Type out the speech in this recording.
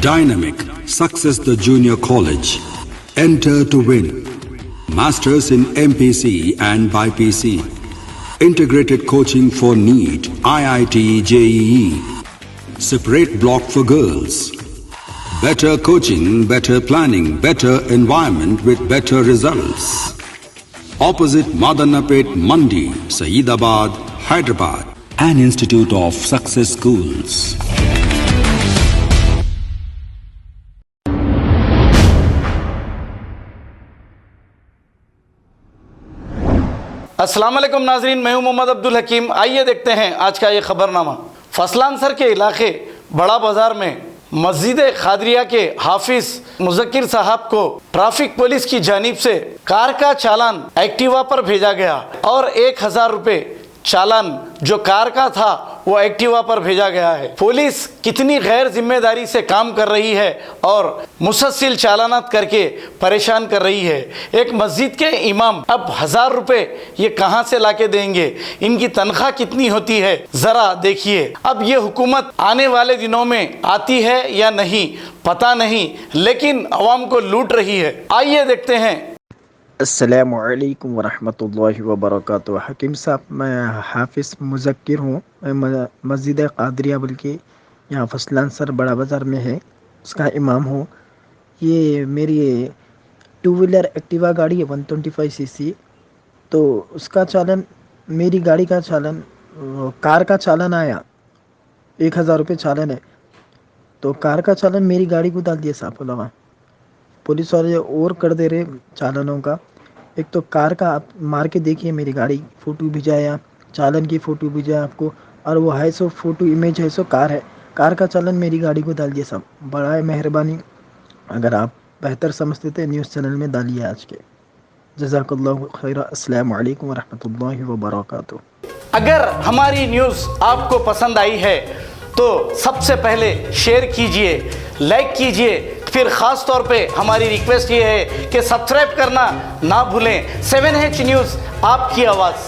Dynamic Success the Junior College. Enter to win. Masters in MPC and BPC. Integrated coaching for NEET, IIT, JEE. Separate block for girls. Better coaching, better planning, better environment with better results. Opposite Madanapet Mandi, Saeedabad, Hyderabad. An Institute of Success Schools. अस्सलाम वालेकुम नाजरीन, मैं हूं मोहम्मद अब्दुल हकीम। आइए देखते हैं आज का ये खबरनामा। फसलानसर के इलाके बड़ा बाज़ार में मस्जिद कादरिया के हाफिज मुज़क्किर साहब को ट्रैफिक पुलिस की जानिब से कार का चालान एक्टिवा पर भेजा गया और 1000 रुपये चालान जो कार का था वो एक्टिवा पर भेजा गया है। पुलिस कितनी गैर जिम्मेदारी से काम कर रही है और मुसलसल चालानात करके परेशान कर रही है। एक मस्जिद के इमाम अब 1000 रुपये ये कहाँ से लाके देंगे? इनकी तनख्वाह कितनी होती है ज़रा देखिए। अब ये हुकूमत आने वाले दिनों में आती है या नहीं पता नहीं, लेकिन अवाम को लूट रही है। आइए देखते हैं। अस्सलामु अलैकुम वरहमतुल्लाहि वबरकातुहू। हकीम साहब, मैं हाफिज़ मुज़क्किर हूँ। मैं मस्जिद कादरिया बल्कि यहाँ फसलानसर बड़ा बाज़ार में है, उसका इमाम हूँ। ये मेरी 2 व्हीलर एक्टिवा गाड़ी है 125 सीसी। तो उसका चालान, मेरी गाड़ी का चालान, कार का चालान आया 1000 रुपये चालान है। तो कार का चालान मेरी गाड़ी को डाल दिया साहब लगा। पुलिस वाले और कर दे रहे चालानों का। एक तो कार का आप मार के देखिए, मेरी गाड़ी फ़ोटो भिजाया, चालान की फ़ोटो भिजाया आपको, और वो है सो फ़ोटो इमेज है सो कार है। कार का चालान मेरी गाड़ी को डाल दिया साहब। बड़ा है मेहरबानी, अगर आप बेहतर समझते थे न्यूज़ चैनल में डालिए आज के। जज़ाकल्लाहु खैरा। अस्सलामु अलैकुम वरहमतुल्लाहि वबरकातुहू। अगर हमारी न्यूज़ आपको पसंद आई है तो सबसे पहले शेयर कीजिए, लाइक कीजिए, फिर ख़ास तौर पे हमारी रिक्वेस्ट ये है कि सब्सक्राइब करना ना भूलें। 7H न्यूज़, आपकी आवाज़।